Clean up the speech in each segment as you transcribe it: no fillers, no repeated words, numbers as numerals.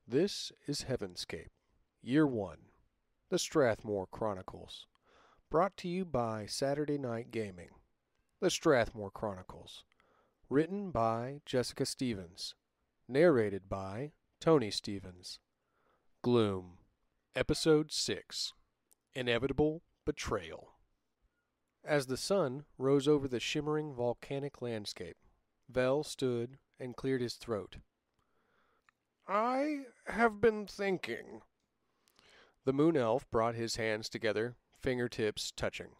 This is Heavenscape, Year 1, the Strathmore Chronicles, brought to you by Saturday Night Gaming. The Strathmore Chronicles, written by Jessica Stevens, narrated by Tony Stevens. Gloom, Episode 6, Inevitable Betrayal. As the sun rose over the shimmering volcanic landscape, Vel stood and cleared his throat. I have been thinking. The moon elf brought his hands together, fingertips touching.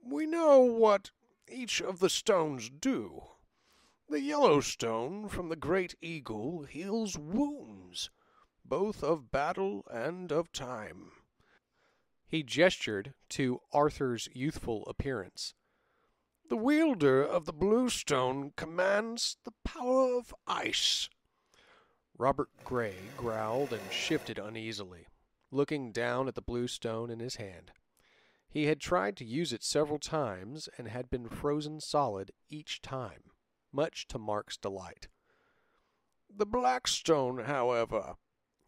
We know what each of the stones do. The yellow stone from the great eagle heals wounds, both of battle and of time. He gestured to Arthur's youthful appearance. The wielder of the blue stone commands the power of ice. Robert Gray growled and shifted uneasily, looking down at the blue stone in his hand. He had tried to use it several times and had been frozen solid each time, much to Mark's delight. The black stone, however,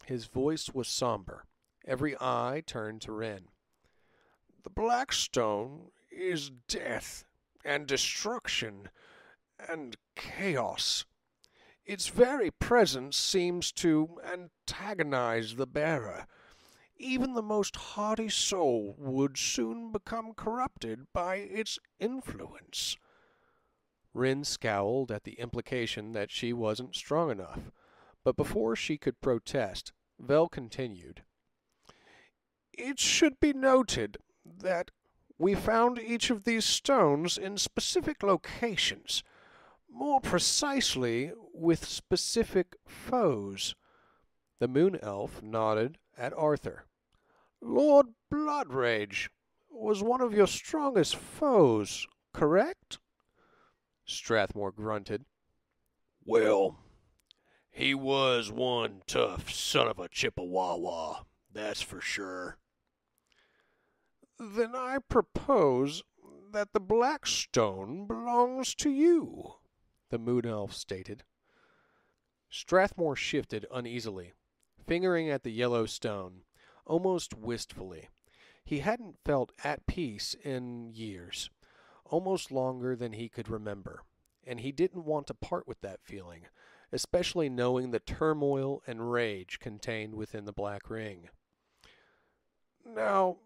his voice was somber. Every eye turned to Wren. The black stone is death and destruction and chaos. Its very presence seems to antagonize the bearer. Even the most hardy soul would soon become corrupted by its influence. Wren scowled at the implication that she wasn't strong enough, but before she could protest, Vel continued. It should be noted that we found each of these stones in specific locations, more precisely with specific foes. The moon elf nodded at Arthur. Lord Bloodrage was one of your strongest foes, correct? Strathmore grunted. Well, he was one tough son of a Chippewa, that's for sure. Then I propose that the black stone belongs to you, the moon elf stated. Strathmore shifted uneasily, fingering at the yellow stone, almost wistfully. He hadn't felt at peace in years, almost longer than he could remember, and he didn't want to part with that feeling, especially knowing the turmoil and rage contained within the black ring. Now,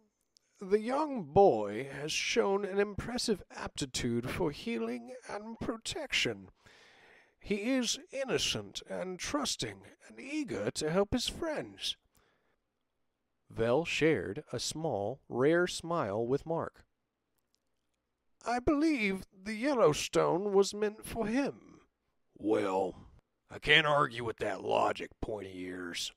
the young boy has shown an impressive aptitude for healing and protection. He is innocent and trusting and eager to help his friends. Vel shared a small, rare smile with Mark. I believe the yellow stone was meant for him. Well, I can't argue with that logic, pointy ears.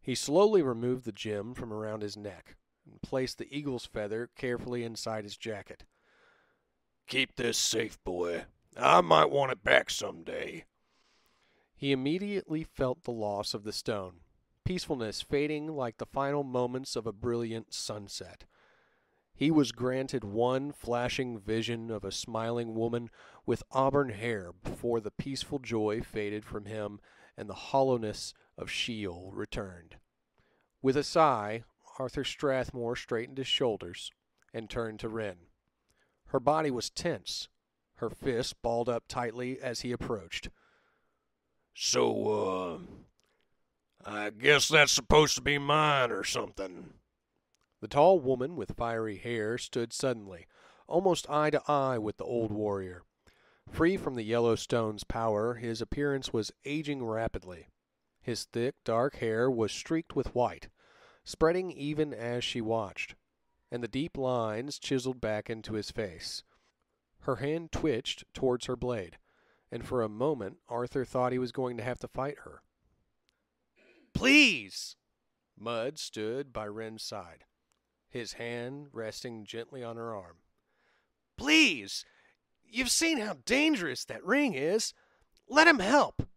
He slowly removed the gem from around his neck and placed the eagle's feather carefully inside his jacket. Keep this safe, boy. I might want it back someday. He immediately felt the loss of the stone, peacefulness fading like the final moments of a brilliant sunset. He was granted one flashing vision of a smiling woman with auburn hair before the peaceful joy faded from him and the hollowness of Sheol returned. With a sigh, Arthur Strathmore straightened his shoulders and turned to Wren. Her body was tense, her fists balled up tightly as he approached. So, I guess that's supposed to be mine or something. The tall woman with fiery hair stood suddenly, almost eye to eye with the old warrior. Free from the Yellowstone's power, his appearance was aging rapidly. His thick, dark hair was streaked with white, spreading even as she watched, and the deep lines chiseled back into his face. Her hand twitched towards her blade, and for a moment Arthur thought he was going to have to fight her. Please! Mud stood by Wren's side, his hand resting gently on her arm. Please! You've seen how dangerous that ring is. Let him help!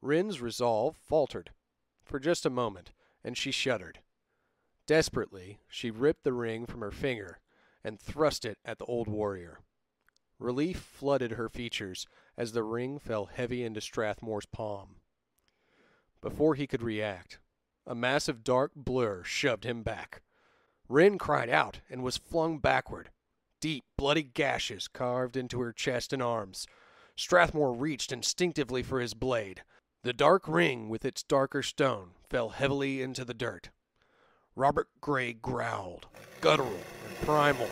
Wren's resolve faltered for just a moment, and she shuddered. Desperately, she ripped the ring from her finger and thrust it at the old warrior. Relief flooded her features as the ring fell heavy into Strathmore's palm. Before he could react, a massive dark blur shoved him back. Rin cried out and was flung backward. Deep, bloody gashes carved into her chest and arms. Strathmore reached instinctively for his blade. The dark ring with its darker stone fell heavily into the dirt. Robert Gray growled, guttural and primal,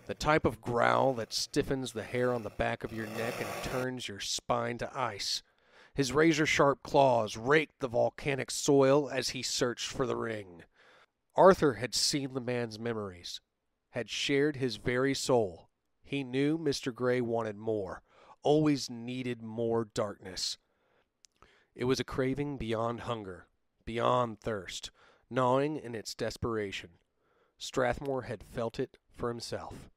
the type of growl that stiffens the hair on the back of your neck and turns your spine to ice. His razor-sharp claws raked the volcanic soil as he searched for the ring. Arthur had seen the man's memories, had shared his very soul. He knew Mr. Gray wanted more, always needed more darkness. It was a craving beyond hunger, beyond thirst, gnawing in its desperation. Strathmore had felt it for himself.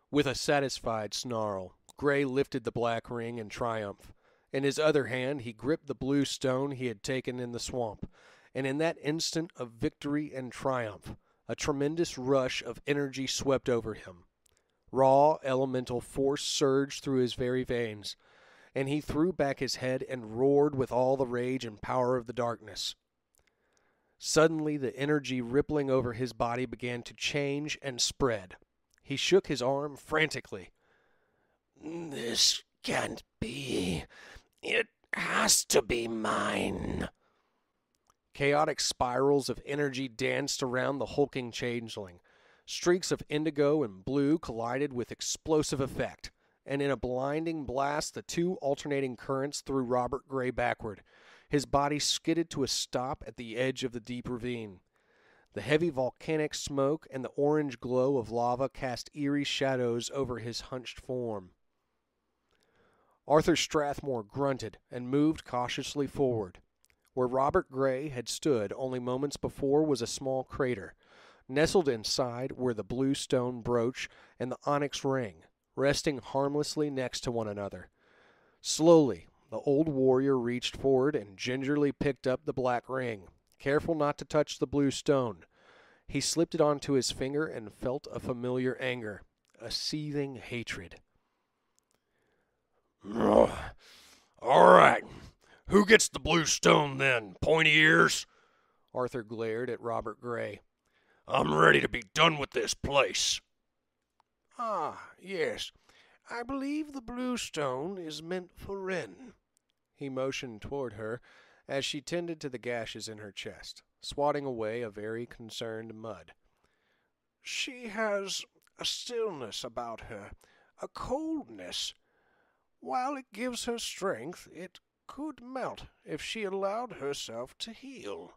With a satisfied snarl, Gray lifted the black ring in triumph. In his other hand, he gripped the blue stone he had taken in the swamp, and in that instant of victory and triumph, a tremendous rush of energy swept over him. Raw, elemental force surged through his very veins, and he threw back his head and roared with all the rage and power of the darkness. Suddenly, the energy rippling over his body began to change and spread. He shook his arm frantically. "This can't be. It has to be mine." Chaotic spirals of energy danced around the hulking changeling. Streaks of indigo and blue collided with explosive effect, and in a blinding blast the two alternating currents threw Robert Gray backward. His body skidded to a stop at the edge of the deep ravine. The heavy volcanic smoke and the orange glow of lava cast eerie shadows over his hunched form. Arthur Strathmore grunted and moved cautiously forward. Where Robert Gray had stood only moments before was a small crater. Nestled inside were the blue stone brooch and the onyx ring, resting harmlessly next to one another. Slowly, the old warrior reached forward and gingerly picked up the black ring, careful not to touch the blue stone. He slipped it onto his finger and felt a familiar anger, a seething hatred. "All right. Who gets the blue stone then, pointy ears?" Arthur glared at Robert Gray. "I'm ready to be done with this place." "Ah, yes. I believe the blue stone is meant for Rin." He motioned toward her as she tended to the gashes in her chest, swatting away a very concerned mud. "She has a stillness about her, a coldness. While it gives her strength, it could melt if she allowed herself to heal."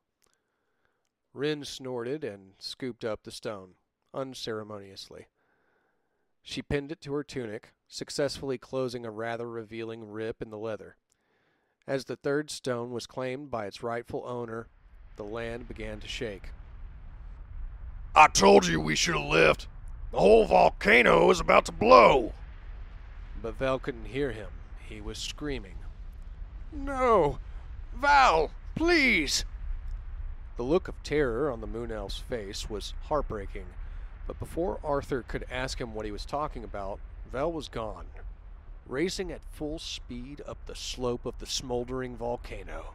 Rin snorted and scooped up the stone, unceremoniously. She pinned it to her tunic, successfully closing a rather revealing rip in the leather. As the third stone was claimed by its rightful owner, the land began to shake. "I told you we should have left. The whole volcano is about to blow." But Val couldn't hear him. He was screaming. "No! Val, please!" The look of terror on the Moon Elf's face was heartbreaking, but before Arthur could ask him what he was talking about, Val was gone, racing at full speed up the slope of the smoldering volcano.